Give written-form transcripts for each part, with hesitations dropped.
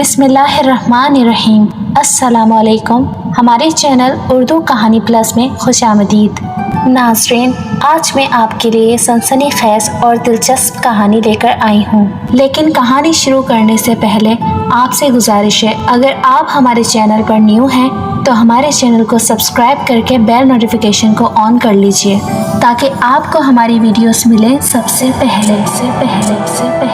बिस्मिल्लाहिर्रहमानिर्रहीम। अस्सलाम वालेकुम। हमारे चैनल उर्दू कहानी प्लस में खुशामदीद। नाज़रीन, आज मैं आपके लिए सनसनीखेज़ और दिलचस्प कहानी लेकर आई हूँ। लेकिन कहानी शुरू करने से पहले आपसे गुजारिश है, अगर आप हमारे चैनल पर न्यू हैं तो हमारे चैनल को सब्सक्राइब करके बेल नोटिफिकेशन को ऑन कर लीजिए ताकि आपको हमारी वीडियोस मिलें सबसे पहले।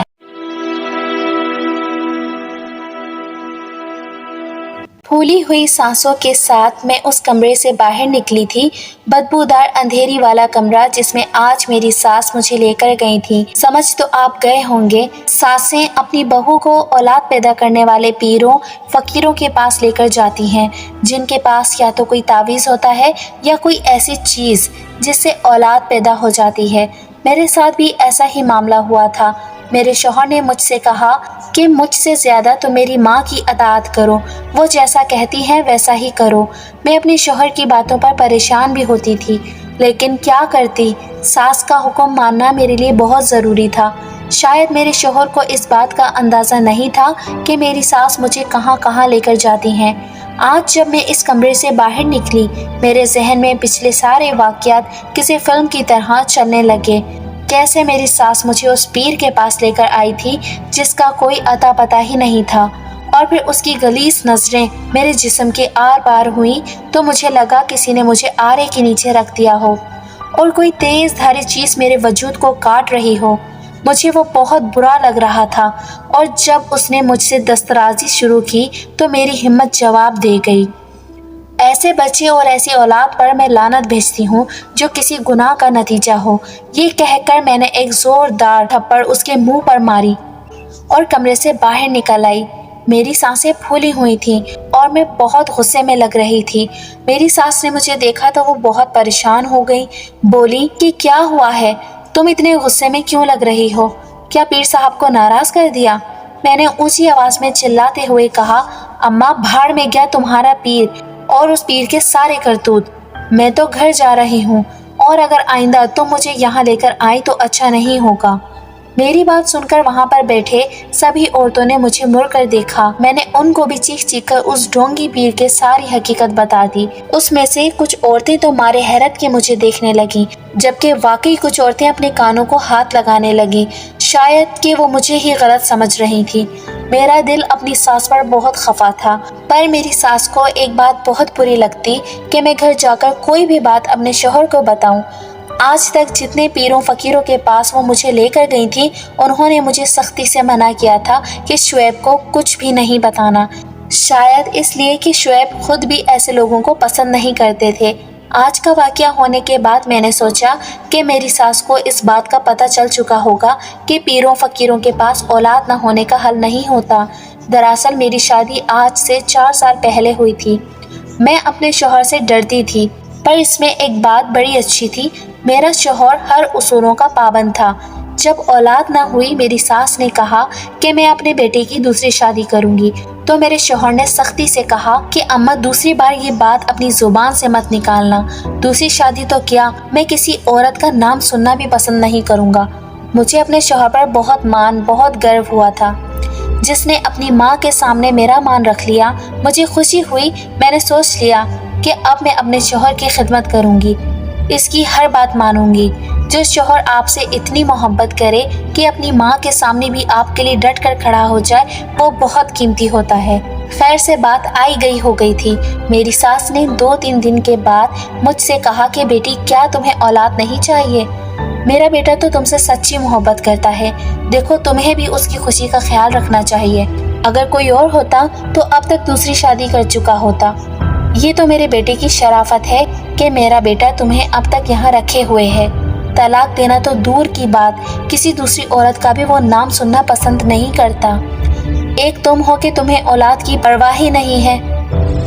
फूली हुई सांसों के साथ मैं उस कमरे से बाहर निकली थी। बदबूदार अंधेरी वाला कमरा जिसमें आज मेरी सास मुझे लेकर गई थी। समझ तो आप गए होंगे, सासें अपनी बहू को औलाद पैदा करने वाले पीरों फकीरों के पास लेकर जाती हैं, जिनके पास या तो कोई तावीज़ होता है या कोई ऐसी चीज़ जिससे औलाद पैदा हो जाती है। मेरे साथ भी ऐसा ही मामला हुआ था। मेरे शौहर ने मुझसे कहा कि मुझसे ज़्यादा तो मेरी माँ की अताअत करो, वो जैसा कहती हैं वैसा ही करो। मैं अपने शौहर की बातों पर परेशान भी होती थी, लेकिन क्या करती, सास का हुक्म मानना मेरे लिए बहुत ज़रूरी था। शायद मेरे शौहर को इस बात का अंदाज़ा नहीं था कि मेरी सास मुझे कहाँ कहाँ लेकर जाती हैं। आज जब मैं इस कमरे से बाहर निकली, मेरे जहन में पिछले सारे वाक़यात किसी फ़िल्म की तरह चलने लगे। कैसे मेरी सास मुझे उस पीर के पास लेकर आई थी जिसका कोई अता पता ही नहीं था, और फिर उसकी गलीस नज़रें मेरे जिस्म के आर पार हुई तो मुझे लगा किसी ने मुझे आरे के नीचे रख दिया हो और कोई तेज़ धारी चीज़ मेरे वजूद को काट रही हो। मुझे वो बहुत बुरा लग रहा था, और जब उसने मुझसे दस्तराजी शुरू की तो मेरी हिम्मत जवाब दे गई। ऐसे बच्चे और ऐसी औलाद पर मैं लानत भेजती हूँ जो किसी गुनाह का नतीजा हो। ये कहकर मैंने एक ज़ोरदार थप्पड़ उसके मुंह पर मारी और कमरे से बाहर निकल आई। मेरी सांसें फूली हुई थीं और मैं बहुत गुस्से में लग रही थी। मेरी सास ने मुझे देखा तो वो बहुत परेशान हो गई। बोली कि क्या हुआ है, तुम इतने गुस्से में क्यों लग रही हो? क्या पीर साहब को नाराज़ कर दिया? मैंने ऊँची आवाज़ में चिल्लाते हुए कहा, अम्मा, भाड़ में गया तुम्हारा पीर और उस पीर के सारे करतूत। मैं तो घर जा रही हूँ, और अगर आइंदा तुम मुझे यहाँ लेकर आई तो अच्छा नहीं होगा। मेरी बात सुनकर वहाँ पर बैठे सभी औरतों ने मुझे मुड़ कर देखा। मैंने उनको भी चीख चीख कर उस ढोंगी पीर के सारी हकीकत बता दी। उसमें से कुछ औरतें तो मारे हैरत के मुझे देखने लगी, जबकि वाकई कुछ औरतें अपने कानों को हाथ लगाने लगी। शायद कि वो मुझे ही गलत समझ रही थी। मेरा दिल अपनी सास पर बहुत खफा था, पर मेरी सास को एक बात बहुत बुरी लगती कि मैं घर जाकर कोई भी बात अपने शौहर को बताऊं। आज तक जितने पीरों फकीरों के पास वो मुझे लेकर गई थी, उन्होंने मुझे सख्ती से मना किया था कि शुएब को कुछ भी नहीं बताना। शायद इसलिए कि शुएब खुद भी ऐसे लोगों को पसंद नहीं करते थे। आज का वाक़या होने के बाद मैंने सोचा कि मेरी सास को इस बात का पता चल चुका होगा कि पीरों फकीरों के पास औलाद न होने का हल नहीं होता। दरअसल मेरी शादी आज से 4 साल पहले हुई थी। मैं अपने शौहर से डरती थी, पर इसमें एक बात बड़ी अच्छी थी, मेरा शौहर हर उसूलों का पाबंद था। जब औलाद न हुई, मेरी सास ने कहा कि मैं अपने बेटे की दूसरी शादी करूंगी, तो मेरे शौहर ने सख्ती से कहा कि अम्मा, दूसरी बार ये बात अपनी ज़ुबान से मत निकालना। दूसरी शादी तो क्या, मैं किसी औरत का नाम सुनना भी पसंद नहीं करूंगा। मुझे अपने शौहर पर बहुत गर्व हुआ था, जिसने अपनी माँ के सामने मेरा मान रख लिया। मुझे खुशी हुई। मैंने सोच लिया कि अब मैं अपने शौहर की खिदमत करूंगी, इसकी हर बात मानूंगी। जो शौहर आपसे इतनी मोहब्बत करे कि अपनी माँ के सामने भी आपके लिए डट कर खड़ा हो जाए, वो बहुत कीमती होता है। खैर से बात आई गई हो गई थी। मेरी सास ने 2-3 दिन के बाद मुझसे कहा कि बेटी, क्या तुम्हें औलाद नहीं चाहिए? मेरा बेटा तो तुमसे सच्ची मोहब्बत करता है। देखो, तुम्हें भी उसकी खुशी का ख्याल रखना चाहिए। अगर कोई और होता तो अब तक दूसरी शादी कर चुका होता। ये तो मेरे बेटे की शराफत है कि मेरा बेटा तुम्हें अब तक यहाँ रखे हुए है। तलाक देना तो दूर की बात, किसी दूसरी औरत का भी वो नाम सुनना पसंद नहीं करता। एक तुम हो कि तुम्हें औलाद की परवाह ही नहीं है।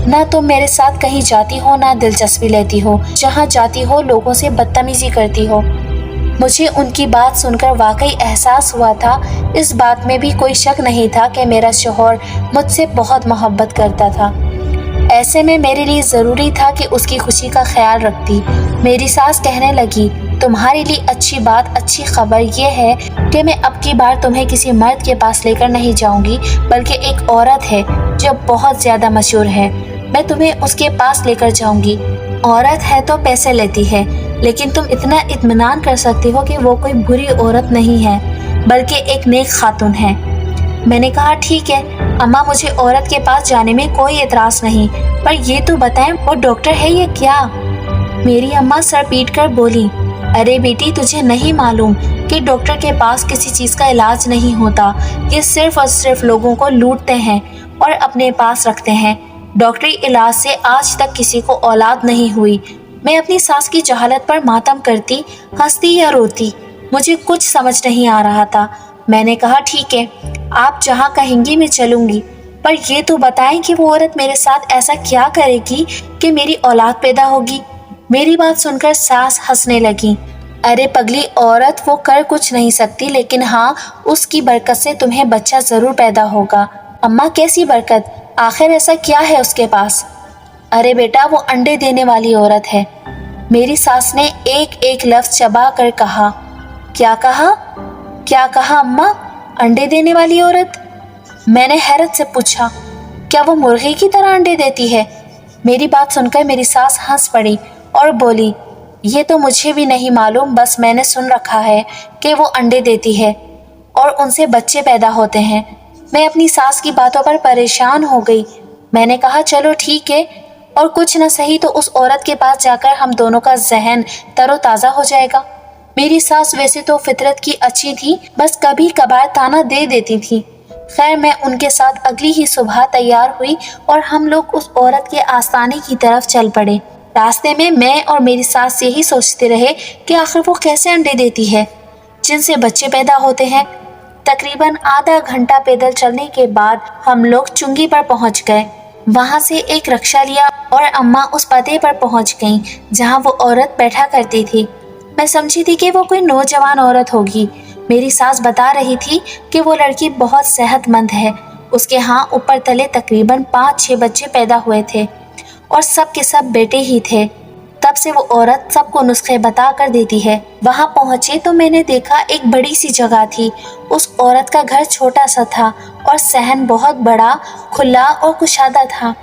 ना तुम मेरे साथ कहीं जाती हो, ना दिलचस्पी लेती हो। जहाँ जाती हो लोगों से बदतमीजी करती हो। मुझे उनकी बात सुनकर वाकई एहसास हुआ था। इस बात में भी कोई शक नहीं था कि मेरा शौहर मुझसे बहुत मोहब्बत करता था। ऐसे में मेरे लिए ज़रूरी था कि उसकी खुशी का ख्याल रखती। मेरी सास कहने लगी तुम्हारे लिए अच्छी बात, अच्छी खबर ये है कि मैं अब की बार तुम्हें किसी मर्द के पास लेकर नहीं जाऊंगी, बल्कि एक औरत है जो बहुत ज्यादा मशहूर है, मैं तुम्हें उसके पास लेकर जाऊंगी। औरत है तो पैसे लेती है, लेकिन तुम इतना इत्मीनान कर सकती हो कि वो कोई बुरी औरत नहीं है, बल्कि एक नेक खातून है। मैंने कहा ठीक है अम्मा, मुझे औरत के पास जाने में कोई एतराज़ नहीं, पर ये तो बताएं वो डॉक्टर है या क्या? मेरी अम्मा सर पीट कर बोली, अरे बेटी, तुझे नहीं मालूम कि डॉक्टर के पास किसी चीज़ का इलाज नहीं होता, ये सिर्फ और सिर्फ लोगों को लूटते हैं और अपने पास रखते हैं। डॉक्टरी इलाज से आज तक किसी को औलाद नहीं हुई। मैं अपनी सास की जहालत पर मातम करती, हंसती या रोती, मुझे कुछ समझ नहीं आ रहा था। मैंने कहा ठीक है, आप जहाँ कहेंगी मैं चलूँगी, पर ये तो बताएं कि वो औरत मेरे साथ ऐसा क्या करेगी कि मेरी औलाद पैदा होगी। मेरी बात सुनकर सास हंसने लगी, अरे पगली औरत, वो कर कुछ नहीं सकती, लेकिन हाँ, उसकी बरकत से तुम्हें बच्चा ज़रूर पैदा होगा। अम्मा कैसी बरकत? आखिर ऐसा क्या है उसके पास? अरे बेटा, वो अंडे देने वाली औरत है। मेरी सास ने एक एक लफ्ज़ चबा कर कहा। क्या कहा? क्या कहा अम्मा? अंडे देने वाली औरत? मैंने हैरत से पूछा, क्या वो मुर्गी की तरह अंडे देती है? मेरी बात सुनकर मेरी सास हंस पड़ी और बोली, ये तो मुझे भी नहीं मालूम, बस मैंने सुन रखा है कि वो अंडे देती है और उनसे बच्चे पैदा होते हैं। मैं अपनी सास की बातों पर परेशान हो गई। मैंने कहा चलो ठीक है, और कुछ न सही तो उस औरत के पास जाकर हम दोनों का जहन तरोताज़ा हो जाएगा। मेरी सास वैसे तो फितरत की अच्छी थी, बस कभी कभार ताना दे देती थी। खैर, मैं उनके साथ अगली ही सुबह तैयार हुई और हम लोग उस औरत के आस्थाने की तरफ चल पड़े। रास्ते में मैं और मेरी सास यही सोचते रहे कि आखिर वो कैसे अंडे देती है जिनसे बच्चे पैदा होते हैं। तकरीबन आधा घंटा पैदल चलने के बाद हम लोग चुंगी पर पहुंच गए। वहां से एक रिक्शा लिया और अम्मा उस पते पर पहुंच गईं जहां वो औरत बैठा करती थी। मैं समझी थी कि वो कोई नौजवान औरत होगी। मेरी सास बता रही थी कि वो लड़की बहुत सेहतमंद है, उसके यहाँ ऊपर तले तकरीबन 5-6 बच्चे पैदा हुए थे और सब के सब बेटे ही थे। तब से वो औरत सबको नुस्खे बता कर देती है। वहाँ पहुँचे तो मैंने देखा एक बड़ी सी जगह थी। उस औरत का घर छोटा सा था और सहन बहुत बड़ा, खुला और कुशादा था।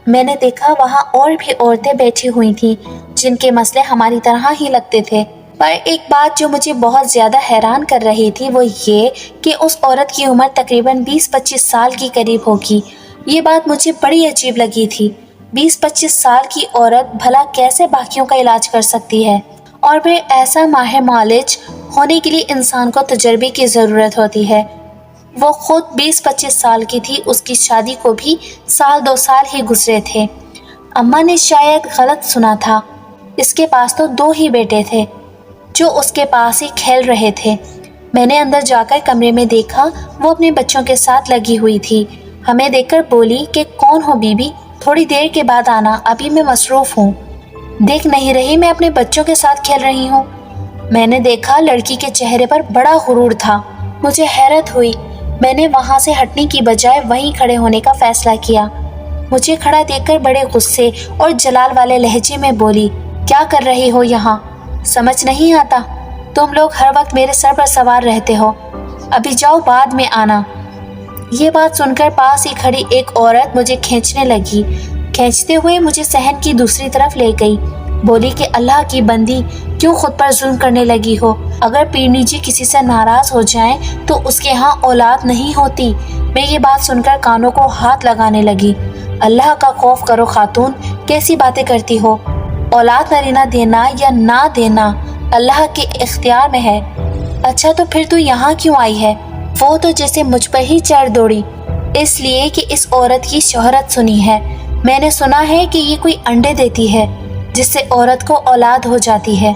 मैंने देखा वहाँ और भी औरतें बैठी हुई थीं जिनके मसले हमारी तरह ही लगते थे। पर एक बात जो मुझे बहुत ज़्यादा हैरान कर रही थी वो ये कि उस औरत की उम्र तकरीबन 20-25 साल की करीब होगी। ये बात मुझे बड़ी अजीब लगी थी। 20-25 साल की औरत भला कैसे बाकियों का इलाज कर सकती है? और फिर ऐसा माहिर मालिज होने के लिए इंसान को तजर्बे की ज़रूरत होती है। वो खुद 20-25 साल की थी, उसकी शादी को भी 1-2 साल ही गुजरे थे। अम्मा ने शायद गलत सुना था। इसके पास तो 2 ही बेटे थे जो उसके पास ही खेल रहे थे। मैंने अंदर जाकर कमरे में देखा, वो अपने बच्चों के साथ लगी हुई थी। हमें देखकर बोली कि कौन हो बीबी, थोड़ी देर के बाद आना, अभी मैं मसरूफ़ हूँ। देख नहीं रही मैं अपने बच्चों के साथ खेल रही हूँ। मैंने देखा लड़की के चेहरे पर बड़ा गुरूर था। मुझे हैरत हुई। मैंने वहाँ से हटने की बजाय वहीं खड़े होने का फैसला किया। मुझे खड़ा देखकर बड़े गुस्से और जलाल वाले लहजे में बोली, क्या कर रही हो यहाँ? समझ नहीं आता? तुम लोग हर वक्त मेरे सर पर सवार रहते हो। अभी जाओ, बाद में आना। ये बात सुनकर पास ही खड़ी एक औरत मुझे खींचने लगी। खींचते हुए मुझे सहन की दूसरी तरफ ले गई। बोली कि अल्लाह की बंदी, क्यों खुद पर जुल्म करने लगी हो? अगर पीरनी जी किसी से नाराज हो जाएं तो उसके यहाँ औलाद नहीं होती। मैं ये बात सुनकर कानों को हाथ लगाने लगी। अल्लाह का खौफ करो खातून, कैसी बातें करती हो? औलाद नरीना देना या ना देना अल्लाह के इख्तियार में है। अच्छा, तो फिर तू यहाँ क्यों आई है? वो तो जैसे मुझ पर ही चढ़ दौड़ी, इसलिए कि इस औरत की शोहरत सुनी है। मैंने सुना है कि ये कोई अंडे देती है जिससे औरत को औलाद हो जाती है।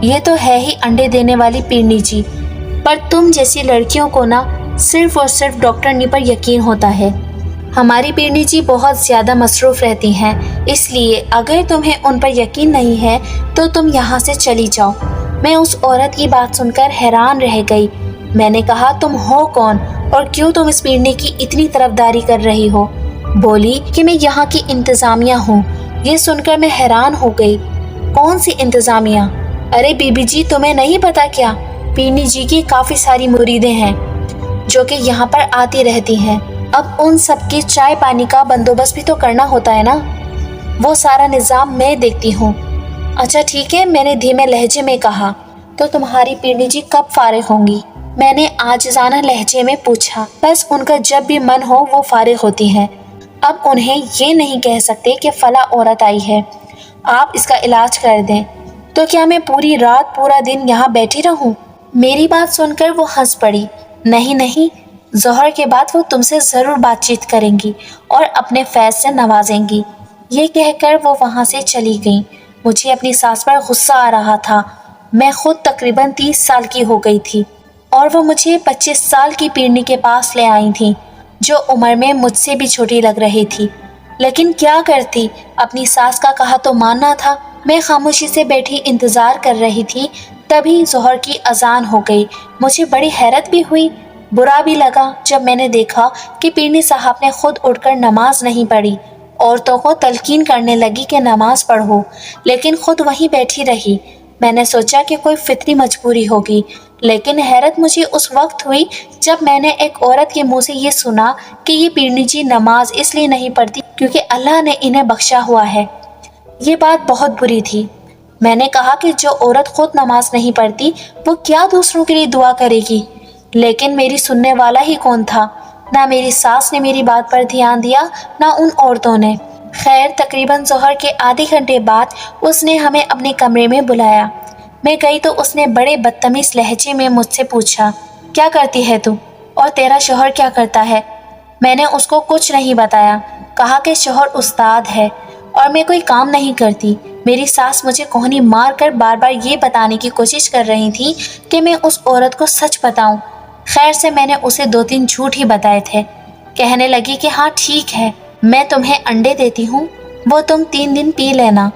ये तो है ही अंडे देने वाली पीरनी जी, पर तुम जैसी लड़कियों को ना सिर्फ और सिर्फ डॉक्टरनी पर यकीन होता है। हमारी पीरनी जी बहुत ज़्यादा मसरूफ़ रहती हैं, इसलिए अगर तुम्हें उन पर यकीन नहीं है तो तुम यहाँ से चली जाओ। मैं उस औरत की बात सुनकर हैरान रह गई। मैंने कहा, तुम हो कौन और क्यों तुम इस पीरनी की इतनी तरफदारी कर रही हो? बोली कि मैं यहाँ की इंतज़ामिया हूँ। ये सुनकर मैं हैरान हो गई। कौन सी इंतज़ामिया? अरे बीबी जी, तुम्हें नहीं पता क्या, पीनी जी की काफी सारी मुरीदें हैं जो कि यहाँ पर आती रहती हैं। अब उन सबकी चाय पानी का बंदोबस्त भी तो करना होता है ना, वो सारा निज़ाम मैं देखती हूँ। अच्छा ठीक है, मैंने धीमे लहजे में कहा। तो तुम्हारी पीनी जी कब फारिग होंगी? मैंने आजिज़ाना लहजे में पूछा। बस उनका जब भी मन हो वो फारिग होती हैं। अब उन्हें ये नहीं कह सकते कि फला औरत आई है, आप इसका इलाज कर दें। तो क्या मैं पूरी रात पूरा दिन यहाँ बैठी रहूँ? मेरी बात सुनकर वो हंस पड़ी। नहीं नहीं, ज़ोहर के बाद वो तुमसे ज़रूर बातचीत करेंगी और अपने फैज़ से नवाजेंगी। ये कहकर वो वहाँ से चली गई। मुझे अपनी सास पर गुस्सा आ रहा था। मैं खुद तकरीबन 30 साल की हो गई थी और वो मुझे 25 साल की पीरनी के पास ले आई थी, जो उम्र में मुझसे भी छोटी लग रही थी। लेकिन क्या करती, अपनी सास का कहा तो मानना था। मैं खामोशी से बैठी इंतज़ार कर रही थी, तभी ज़ोहर की अजान हो गई। मुझे बड़ी हैरत भी हुई, बुरा भी लगा जब मैंने देखा कि पीरनी साहब ने खुद उठकर नमाज नहीं पढ़ी। औरतों को तलकीन करने लगी कि नमाज पढ़ो, लेकिन खुद वहीं बैठी रही। मैंने सोचा कि कोई फितरी मजबूरी होगी, लेकिन हैरत मुझे उस वक्त हुई जब मैंने एक औरत के मुंह से ये सुना कि ये पीरनी जी नमाज इसलिए नहीं पढ़ती क्योंकि अल्लाह ने इन्हें बख्शा हुआ है। ये बात बहुत बुरी थी। मैंने कहा कि जो औरत खुद नमाज नहीं पढ़ती वो क्या दूसरों के लिए दुआ करेगी, लेकिन मेरी सुनने वाला ही कौन था। ना मेरी सास ने मेरी बात पर ध्यान दिया, ना उन औरतों ने। खैर, तकरीबन ज़ोहर के आधे घंटे बाद उसने हमें अपने कमरे में बुलाया। मैं गई तो उसने बड़े बदतमीज़ लहजे में मुझसे पूछा, क्या करती है तू और तेरा शौहर क्या करता है? मैंने उसको कुछ नहीं बताया। कहा कि शौहर उस्ताद है और मैं कोई काम नहीं करती। मेरी सास मुझे कोहनी मार कर बार बार ये बताने की कोशिश कर रही थी कि मैं उस औरत को सच बताऊं। खैर से मैंने उसे 2-3 झूठ ही बताए थे। कहने लगी कि हाँ ठीक है, मैं तुम्हें अंडे देती हूँ, वो तुम 3 दिन पी लेना,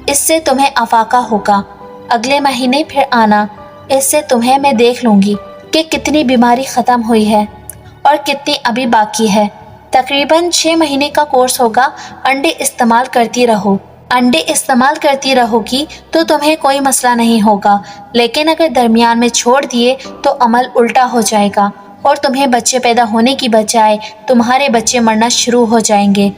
इससे तुम्हें अफाका होगा। अगले महीने फिर आना, इससे तुम्हें मैं देख लूँगी कि कितनी बीमारी ख़त्म हुई है और कितनी अभी बाकी है। तकरीबन 6 महीने का कोर्स होगा। अंडे इस्तेमाल करती रहो। अंडे इस्तेमाल करती रहोगी तो तुम्हें कोई मसला नहीं होगा, लेकिन अगर दरमियान में छोड़ दिए तो अमल उल्टा हो जाएगा और तुम्हें बच्चे पैदा होने की बजाय तुम्हारे बच्चे मरना शुरू हो जाएंगे।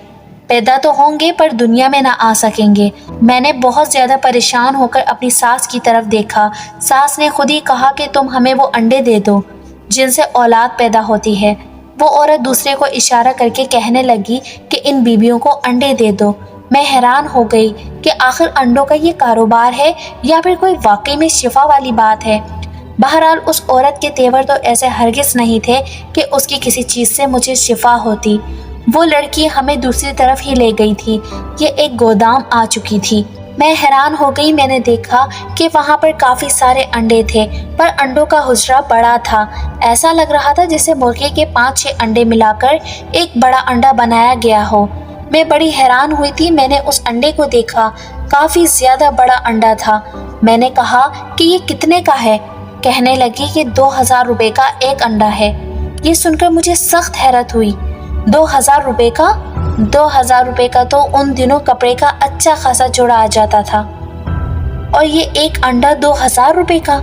पैदा तो होंगे पर दुनिया में ना आ सकेंगे। मैंने बहुत ज़्यादा परेशान होकर अपनी सास की तरफ देखा। सास ने खुद ही कहा कि तुम हमें वो अंडे दे दो जिनसे औलाद पैदा होती है। वो औरत दूसरे को इशारा करके कहने लगी कि इन बीबियों को अंडे दे दो। मैं हैरान हो गई कि आखिर अंडों का ये कारोबार है या फिर कोई वाकई में शिफा वाली बात है। बहरहाल उस औरत के तेवर तो ऐसे हरगिज़ नहीं थे कि उसकी किसी चीज़ से मुझे शिफा होती। वो लड़की हमें दूसरी तरफ ही ले गई थी। ये एक गोदाम आ चुकी थी। मैं हैरान हो गई। मैंने देखा कि वहाँ पर काफ़ी सारे अंडे थे, पर अंडों का हुजरा बड़ा था। ऐसा लग रहा था जैसे मुर्गे के 5-6 अंडे मिलाकर एक बड़ा अंडा बनाया गया हो। मैं बड़ी हैरान हुई थी। मैंने उस अंडे को देखा, काफ़ी ज़्यादा बड़ा अंडा था। मैंने कहा कि ये कितने का है? कहने लगी कि 2000 रुपये का एक अंडा है। ये सुनकर मुझे सख्त हैरत हुई। 2000 रुपये का? 2000 रुपये का तो उन दिनों कपड़े का अच्छा खासा जोड़ा आ जाता था, और ये एक अंडा 2000 रुपये का?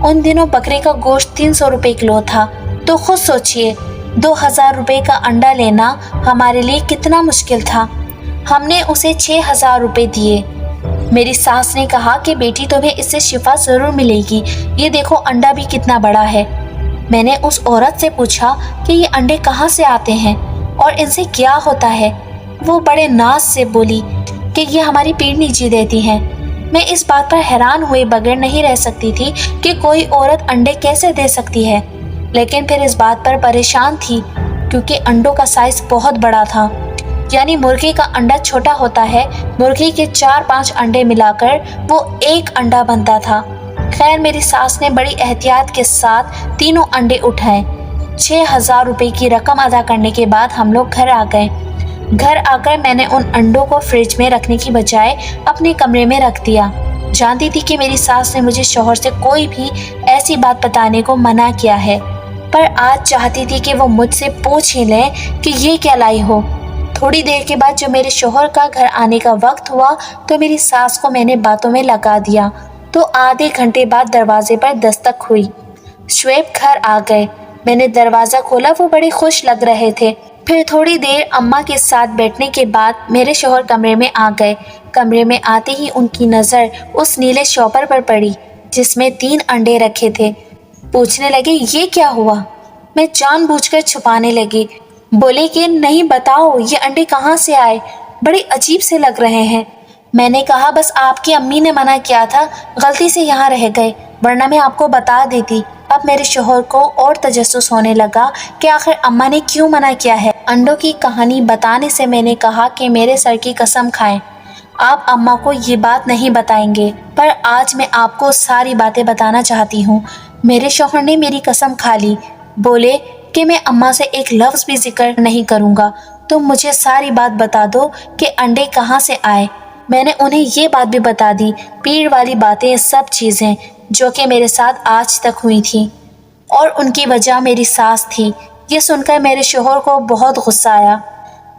उन दिनों बकरे का गोश्त 300 रुपये किलो था। तो खुद सोचिए, 2000 रुपये का अंडा लेना हमारे लिए कितना मुश्किल था। हमने उसे 6000 रुपये दिए। मेरी सास ने कहा कि बेटी तुम्हें इससे शिफा ज़रूर मिलेगी, ये देखो अंडा भी कितना बड़ा है। मैंने उस औरत से पूछा कि ये अंडे कहाँ से आते हैं और इनसे क्या होता है। वो बड़े नाज से बोली कि ये हमारी पीरनी जी देती हैं। मैं इस बात पर हैरान हुए बगैर नहीं रह सकती थी कि कोई औरत अंडे कैसे दे सकती है, लेकिन फिर इस बात पर परेशान थी क्योंकि अंडों का साइज बहुत बड़ा था। यानी मुर्गे का अंडा छोटा होता है, मुर्गे के 4-5 अंडे मिलाकर वो एक अंडा बनता था। खैर, मेरी सास ने बड़ी एहतियात के साथ तीनों अंडे उठाए। 6000 रुपये की रकम अदा करने के बाद हम लोग घर आ गए। घर आकर मैंने उन अंडों को फ्रिज में रखने की बजाय अपने कमरे में रख दिया। जानती थी कि मेरी सास ने मुझे शौहर से कोई भी ऐसी बात बताने को मना किया है, पर आज चाहती थी कि वो मुझसे पूछ ही लें कि ये क्या लाई हो। थोड़ी देर के बाद जब मेरे शौहर का घर आने का वक्त हुआ तो मेरी सास को मैंने बातों में लगा दिया तो आधे घंटे बाद दरवाजे पर दस्तक हुई। शुएब घर आ गए। मैंने दरवाज़ा खोला, वो बड़े खुश लग रहे थे। फिर थोड़ी देर अम्मा के साथ बैठने के बाद मेरे शौहर कमरे में आ गए। कमरे में आते ही उनकी नज़र उस नीले शॉपर पर पड़ी जिसमें 3 अंडे रखे थे। पूछने लगे, ये क्या हुआ? मैं जानबूझकर छुपाने लगी। बोले कि नहीं बताओ, ये अंडे कहाँ से आए, बड़े अजीब से लग रहे हैं। मैंने कहा, बस आपकी अम्मी ने मना किया था, गलती से यहाँ रह गए, वरना मैं आपको बता देती। अब मेरे शोहर को और तजस्सुस होने लगा कि आखिर अम्मा ने क्यों मना किया है। अंडों की कहानी बताने से मैंने कहा कि मेरे सर की कसम खाएं, आप अम्मा को ये बात नहीं बताएंगे, पर आज मैं आपको सारी बातें बताना चाहती हूँ। मेरे शौहर ने मेरी कसम खा ली। बोले कि मैं अम्मा से एक लफ्ज़ भी जिक्र नहीं करूँगा, तुम मुझे सारी बात बता दो कि अंडे कहाँ से आए। मैंने उन्हें ये बात भी बता दी, पीड़ वाली बातें, सब चीज़ें जो कि मेरे साथ आज तक हुई थी, और उनकी वजह मेरी सास थी। ये सुनकर मेरे शोहर को बहुत गुस्सा आया।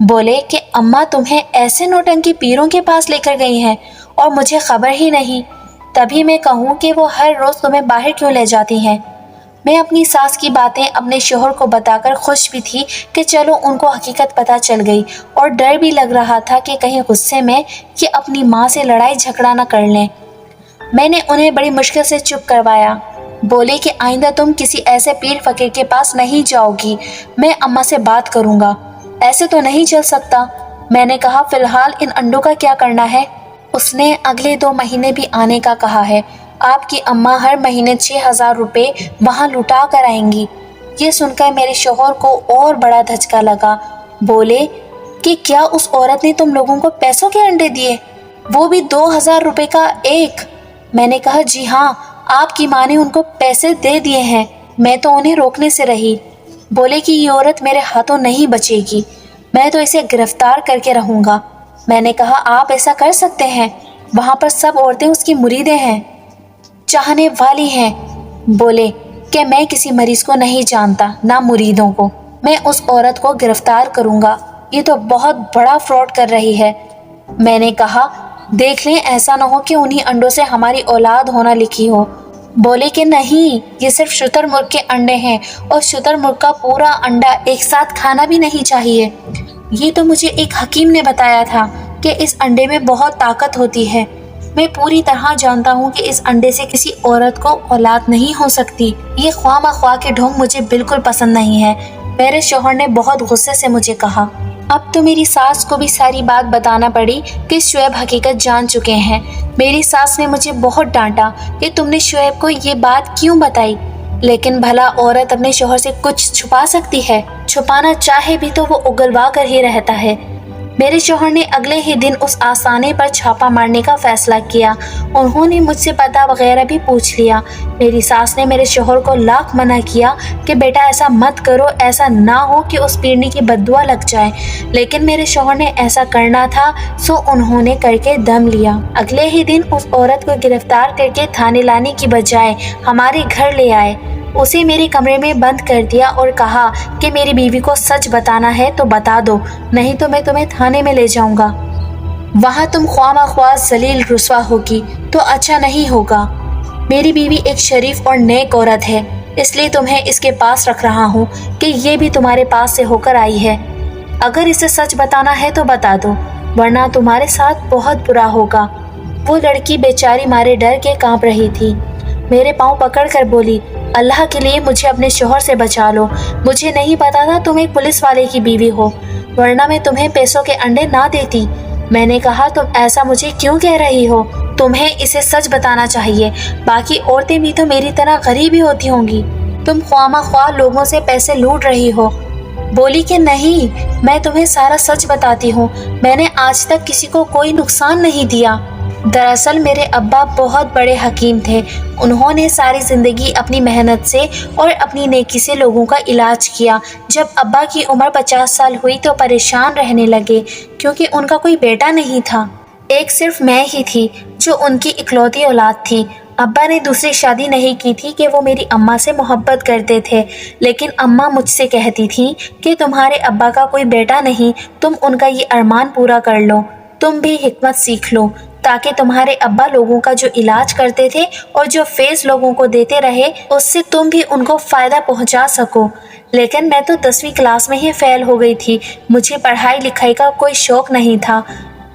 बोले कि अम्मा तुम्हें ऐसे नौटंकी पीरों के पास लेकर गई हैं और मुझे खबर ही नहीं। तभी मैं कहूँ कि वो हर रोज़ तुम्हें बाहर क्यों ले जाती हैं। मैं अपनी सास की बातें अपने शोहर को बताकर खुश भी थी कि चलो उनको हकीकत पता चल गई, और डर भी लग रहा था कि कहीं गुस्से में ये अपनी माँ से लड़ाई झगड़ा न कर लें। मैंने उन्हें बड़ी मुश्किल से चुप करवाया। बोले कि आइंदा तुम किसी ऐसे पीर फकीर के पास नहीं जाओगी, मैं अम्मा से बात करूँगा। ऐसे तो नहीं चल सकता। मैंने कहा, फिलहाल इन अंडों का क्या करना है? उसने अगले 2 महीने भी आने का कहा है। आपकी अम्मा हर महीने 6,000 रुपये वहाँ लुटा कर आएंगी। ये सुनकर मेरे शोहर को और बड़ा धचका लगा। बोले कि क्या उस औरत ने तुम लोगों को पैसों के अंडे दिए, वो भी 2,000 रुपये का एक? मैंने कहा, जी हाँ, आपकी माँ ने उनको पैसे दे दिए हैं, मैं तो उन्हें रोकने से रही। बोले कि ये औरत मेरे हाथों नहीं बचेगी, मैं तो इसे गिरफ्तार करके रहूँगा। मैंने कहा, आप ऐसा कर सकते हैं, वहाँ पर सब औरतें उसकी मुरीदें हैं, चाहने वाली हैं। बोले कि मैं किसी मरीज को नहीं जानता, ना मुरीदों को। मैं उस औरत को गिरफ्तार करूँगा, ये तो बहुत बड़ा फ्रॉड कर रही है। मैंने कहा, देख लें, ऐसा ना हो कि उन्हीं अंडों से हमारी औलाद होना लिखी हो। बोले कि नहीं, ये सिर्फ शुतुरमुर्ग के अंडे हैं, और शुतुरमुर्ग का पूरा अंडा एक साथ खाना भी नहीं चाहिए। ये तो मुझे एक हकीम ने बताया था कि इस अंडे में बहुत ताकत होती है। मैं पूरी तरह जानता हूँ कि इस अंडे से किसी औरत को औलाद नहीं हो सकती। ये ख्वाह के ढोंग मुझे बिल्कुल पसंद नहीं है। मेरे शौहर ने बहुत गुस्से से मुझे कहा। अब तो मेरी सास को भी सारी बात बताना पड़ी कि शुएब हकीकत जान चुके हैं। मेरी सास ने मुझे बहुत डांटा कि तुमने शुएब को ये बात क्यों बताई, लेकिन भला औरत अपने शौहर से कुछ छुपा सकती है? छुपाना चाहे भी तो वो उगलवा कर ही रहता है। मेरे शौहर ने अगले ही दिन उस आसाने पर छापा मारने का फैसला किया। उन्होंने मुझसे पता वगैरह भी पूछ लिया। मेरी सास ने मेरे शौहर को लाख मना किया कि बेटा ऐसा मत करो, ऐसा ना हो कि उस पीरनी की बद्दुआ लग जाए, लेकिन मेरे शौहर ने ऐसा करना था, सो उन्होंने करके दम लिया। अगले ही दिन उस औरत को गिरफ्तार करके थाने लाने की बजाय हमारे घर ले आए। उसे मेरे कमरे में बंद कर दिया और कहा कि मेरी बीवी को सच बताना है तो बता दो, नहीं तो मैं तुम्हें थाने में ले जाऊंगा। वहाँ तुम ख्वाह जलील रुस्वा होगी तो अच्छा नहीं होगा। मेरी बीवी एक शरीफ और नेक औरत है, इसलिए तुम्हें इसके पास रख रहा हूँ कि ये भी तुम्हारे पास से होकर आई है। अगर इसे सच बताना है तो बता दो, वरना तुम्हारे साथ बहुत बुरा होगा। वो लड़की बेचारी मारे डर के कांप रही थी। मेरे पाँव पकड़कर बोली, अल्लाह के लिए मुझे अपने शौहर से बचा लो। मुझे नहीं पता था तुम एक पुलिस वाले की बीवी हो, वरना मैं तुम्हें पैसों के अंडे ना देती। मैंने कहा, तुम ऐसा मुझे क्यों कह रही हो? तुम्हें इसे सच बताना चाहिए। बाकी औरतें भी तो मेरी तरह गरीब ही होती होंगी। तुम ख्वाह लोगों से पैसे लूट रही हो। बोली कि नहीं, मैं तुम्हें सारा सच बताती हूँ। मैंने आज तक किसी को कोई नुकसान नहीं दिया। दरअसल मेरे अब्बा बहुत बड़े हकीम थे। उन्होंने सारी ज़िंदगी अपनी मेहनत से और अपनी नेकी से लोगों का इलाज किया। जब अब्बा की उम्र 50 साल हुई तो परेशान रहने लगे, क्योंकि उनका कोई बेटा नहीं था। एक सिर्फ मैं ही थी जो उनकी इकलौती औलाद थी। अब्बा ने दूसरी शादी नहीं की थी कि वो मेरी अम्मा से मोहब्बत करते थे, लेकिन अम्मा मुझसे कहती थी कि तुम्हारे अब्बा का कोई बेटा नहीं, तुम उनका ये अरमान पूरा कर लो, तुम भी हिकमत सीख लो। تاکہ تمہارے ابا لوگوں کا جو علاج کرتے تھے اور جو فیس لوگوں کو دیتے رہے اس سے تم بھی ان کو فائدہ پہنچا سکو۔ لیکن میں تو 10ویں کلاس میں ہی فیل ہو گئی تھی، مجھے پڑھائی لکھائی کا کوئی شوق نہیں تھا،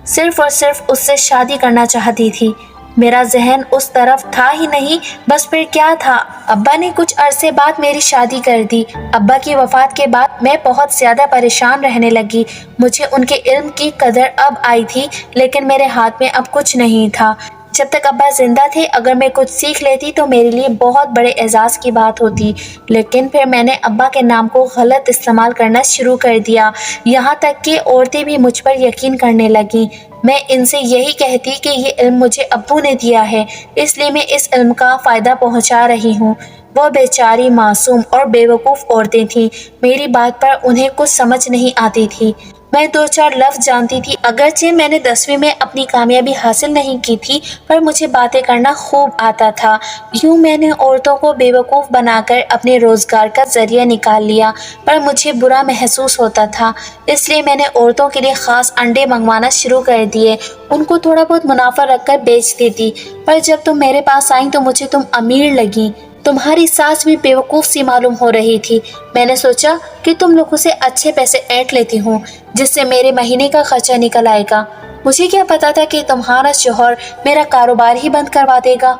صرف اور صرف اس سے شادی کرنا چاہتی تھی۔ میرا ذہن اس طرف تھا ہی نہیں، بس پھر کیا تھا، ابا نے کچھ عرصے بعد میری شادی کر دی۔ ابا کی وفات کے بعد میں بہت زیادہ پریشان رہنے لگی۔ مجھے ان کے علم کی قدر اب آئی تھی، لیکن میرے ہاتھ میں اب کچھ نہیں تھا۔ جب تک ابا زندہ تھے اگر میں کچھ سیکھ لیتی تو میرے لیے بہت بڑے اعزاز کی بات ہوتی، لیکن پھر میں نے ابا کے نام کو غلط استعمال کرنا شروع کر دیا، یہاں تک کہ عورتیں بھی مجھ پر یقین کرنے لگیں۔ میں ان سے یہی کہتی کہ یہ علم مجھے ابو نے دیا ہے، اس لیے میں اس علم کا فائدہ پہنچا رہی ہوں۔ وہ بیچاری معصوم اور بے وقوف عورتیں تھیں، میری بات پر انہیں کچھ سمجھ نہیں آتی تھی۔ میں 2-4 لفظ جانتی تھی، اگرچہ میں نے 10ویں میں اپنی کامیابی حاصل نہیں کی تھی، پر مجھے باتیں کرنا خوب آتا تھا۔ یوں میں نے عورتوں کو بے وقوف بنا کر اپنے روزگار کا ذریعہ نکال لیا، پر مجھے برا محسوس ہوتا تھا، اس لیے میں نے عورتوں کے لیے خاص انڈے منگوانا شروع کر دیے، ان کو تھوڑا بہت منافع رکھ کر بیچ دیتی۔ پر جب تم میرے پاس آئیں تو مجھے تم امیر لگیں۔ تمہاری ساس بھی بے وقوف سی معلوم ہو رہی تھی۔ میں نے سوچا کہ تم لوگوں سے اچھے پیسے اینٹ لیتی ہوں، جس سے میرے مہینے کا خرچہ نکل آئے گا۔ مجھے کیا پتا تھا کہ تمہارا شوہر میرا کاروبار ہی بند کروا دے گا۔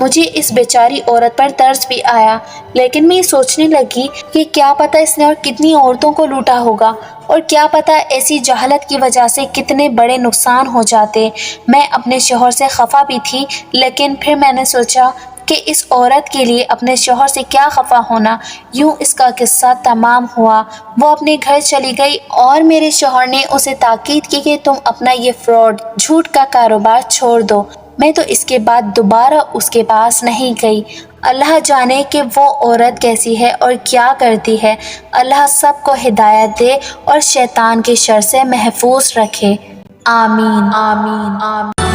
مجھے اس بیچاری عورت پر ترس بھی آیا، لیکن میں یہ سوچنے لگی کہ کیا پتا اس نے اور کتنی عورتوں کو لوٹا ہوگا، اور کیا پتا ایسی جہالت کی وجہ سے کتنے بڑے نقصان ہو جاتے۔ میں اپنے شوہر سے خفا بھی تھی، لیکن پھر میں نے سوچا کہ اس عورت کے لیے اپنے شوہر سے کیا خفا ہونا۔ یوں اس کا قصہ تمام ہوا۔ وہ اپنے گھر چلی گئی اور میرے شوہر نے اسے تاکید کی کہ تم اپنا یہ فراڈ، جھوٹ کا کاروبار چھوڑ دو۔ میں تو اس کے بعد دوبارہ اس کے پاس نہیں گئی۔ اللہ جانے کہ وہ عورت کیسی ہے اور کیا کرتی ہے۔ اللہ سب کو ہدایت دے اور شیطان کے شر سے محفوظ رکھے۔ آمین آمین آمین۔